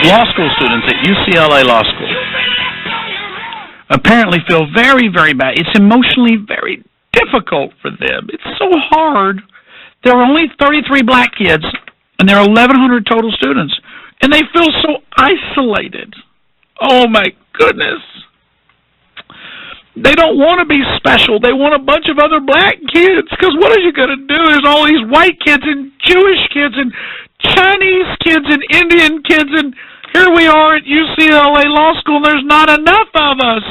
law school students at UCLA Law School apparently feel very, very bad. It's emotionally very difficult for them. It's so hard. There are only 33 black kids, and there are 1,100 total students, and they feel so isolated. Oh, my goodness. They don't want to be special. They want a bunch of other black kids, because what are you going to do? There's all these white kids and Jewish kids and Chinese kids and Indian kids, and here we are at UCLA Law School, and there's not enough of us.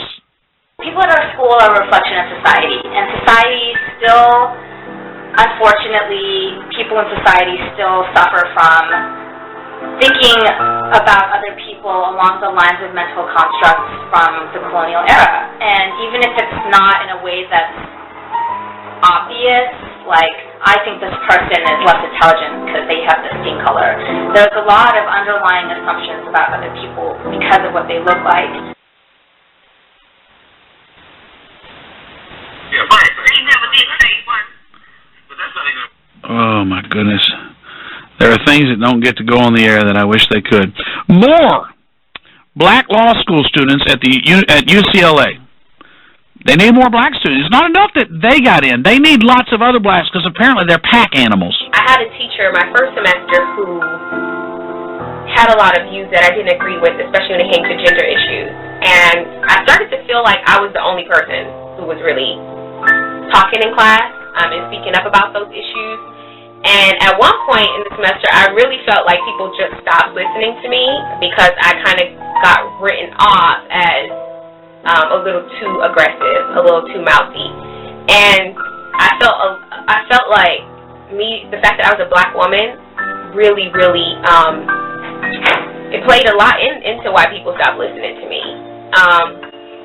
People at our school are a reflection of society, and society still, unfortunately, people in society still suffer from thinking about other people along the lines of mental constructs from the colonial era. And even if it's not in a way that's obvious, like, I think this person is less intelligent because they have this skin color, there's a lot of underlying assumptions about other people because of what they look like. Oh, my goodness. There are things that don't get to go on the air that I wish they could. More black law school students at UCLA. They need more black students. It's not enough that they got in. They need lots of other blacks because apparently they're pack animals. I had a teacher my first semester who had a lot of views that I didn't agree with, especially when it came to gender issues. And I started to feel like I was the only person who was really talking in class and speaking up about those issues. And at one point in the semester, I really felt like people just stopped listening to me because I kind of got written off as a little too aggressive, a little too mouthy. And I felt like the fact that I was a black woman really, it played a lot into why people stopped listening to me.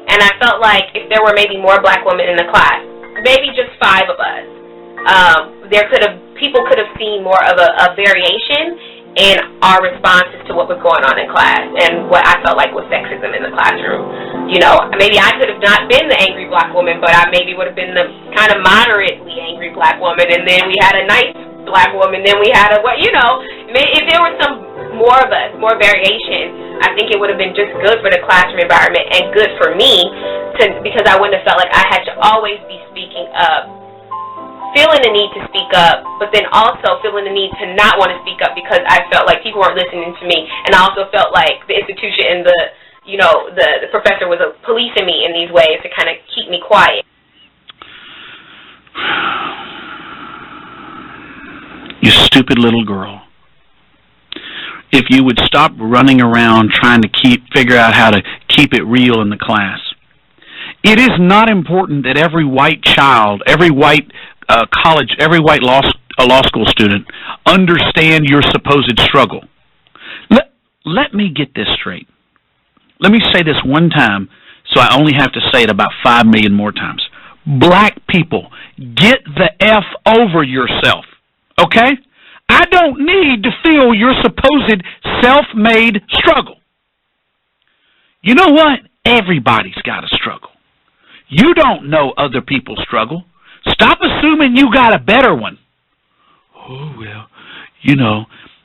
And I felt like if there were maybe more black women in the class, maybe just 5 of us, people could have seen more of a variation in our responses to what was going on in class and what I felt like was sexism in the classroom. You know, maybe I could have not been the angry black woman, but I maybe would have been the kind of moderately angry black woman, and then we had a nice black woman, then we had if there was some more of us, more variation, I think it would have been just good for the classroom environment and good for me because I wouldn't have felt like I had to always be speaking up, feeling the need to speak up, but then also feeling the need to not want to speak up because I felt like people weren't listening to me, and I also felt like the institution and the professor was policing me in these ways to kind of keep me quiet. You stupid little girl. If you would stop running around trying to figure out how to keep it real in the class. It is not important that every white child, every white college, every white law school student understand your supposed struggle. Let me get this straight. Let me say this one time so I only have to say it about 5 million more times. Black people, get the F over yourself, okay? I don't need to feel your supposed self-made struggle. You know what? Everybody's got a struggle. You don't know other people's struggle. Stop assuming you got a better one. Oh, well,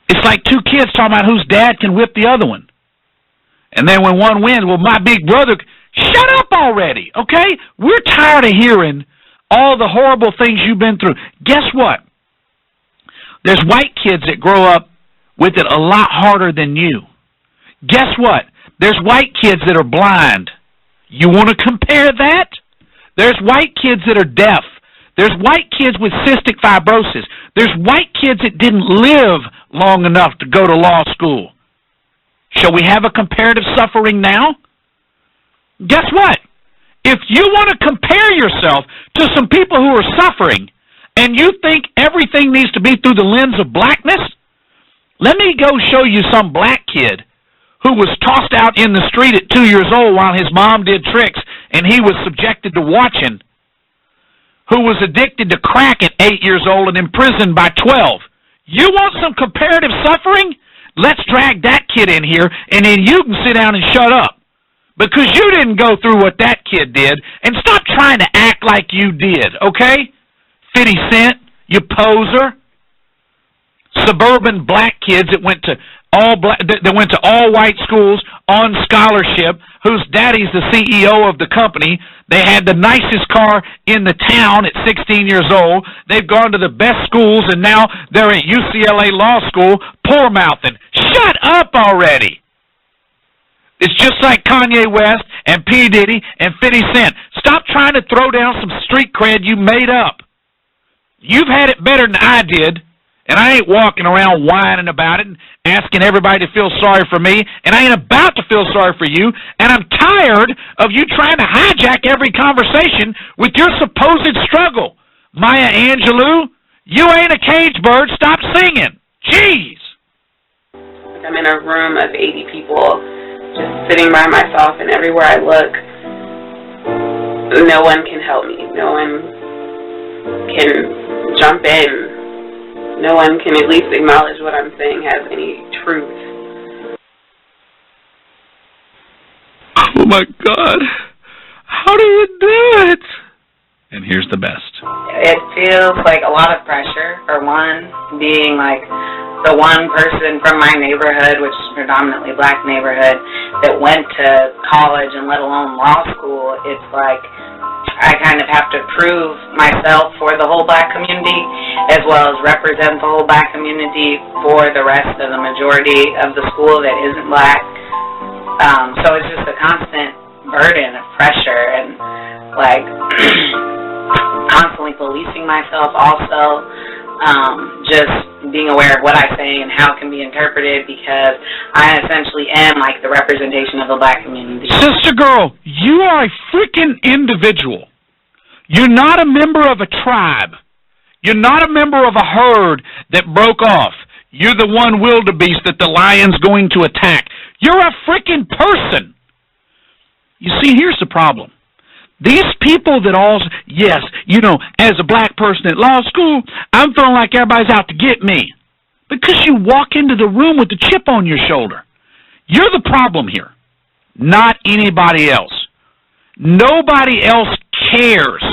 it's like 2 kids talking about whose dad can whip the other one. And then when one wins, well, my big brother, shut up already, okay? We're tired of hearing all the horrible things you've been through. Guess what? There's white kids that grow up with it a lot harder than you. Guess what? There's white kids that are blind. You want to compare that? There's white kids that are deaf. There's white kids with cystic fibrosis. There's white kids that didn't live long enough to go to law school. Shall we have a comparative suffering now? Guess what? If you want to compare yourself to some people who are suffering and you think everything needs to be through the lens of blackness, let me go show you some black kid who was tossed out in the street at 2 years old while his mom did tricks and he was subjected to watching, who was addicted to crack at 8 years old and imprisoned by 12. You want some comparative suffering? Let's drag that kid in here, and then you can sit down and shut up. Because you didn't go through what that kid did, and stop trying to act like you did, okay? 50 Cent, you poser. suburban black kids that went to all white schools on scholarship, whose daddy's the CEO of the company. They had the nicest car in the town at 16 years old. They've gone to the best schools, and now they're at UCLA Law School, poor mouthing. Shut up already! It's just like Kanye West and P. Diddy and 50 Cent. Stop trying to throw down some street cred you made up. You've had it better than I did, and I ain't walking around whining about it and asking everybody to feel sorry for me, and I ain't about to feel sorry for you, and I'm tired of you trying to hijack every conversation with your supposed struggle. Maya Angelou, you ain't a cage bird. Stop singing. Jeez. I'm in a room of 80 people just sitting by myself, and everywhere I look, no one can help me. No one can jump in. No one can at least acknowledge what I'm saying has any truth. Oh my God. How do you do it? And here's the best. It feels like a lot of pressure, for one, being like the one person from my neighborhood, which is a predominantly black neighborhood, that went to college and let alone law school. It's like I kind of have to prove myself for the whole black community, as well as represent the whole black community for the rest of the majority of the school that isn't black. So it's just a constant burden of pressure and, like, constantly policing myself also, just being aware of what I say and how it can be interpreted, because I essentially am like the representation of the black community. Sister girl, you are a freaking individual. You're not a member of a tribe. You're not a member of a herd that broke off. You're the one wildebeest that the lion's going to attack. You're a freaking person. You see, here's the problem. These people that all, yes, you know, as a black person at law school, I'm feeling like everybody's out to get me. Because you walk into the room with the chip on your shoulder. You're the problem here, not anybody else. Nobody else cares.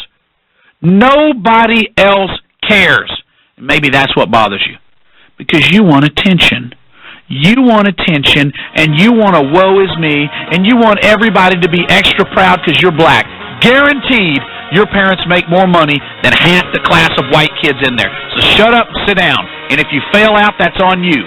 Nobody else cares. Maybe that's what bothers you. Because you want attention. You want attention, and you want a woe is me, and you want everybody to be extra proud because you're black. Guaranteed your parents make more money than half the class of white kids in there. So shut up and sit down. And if you fail out, that's on you.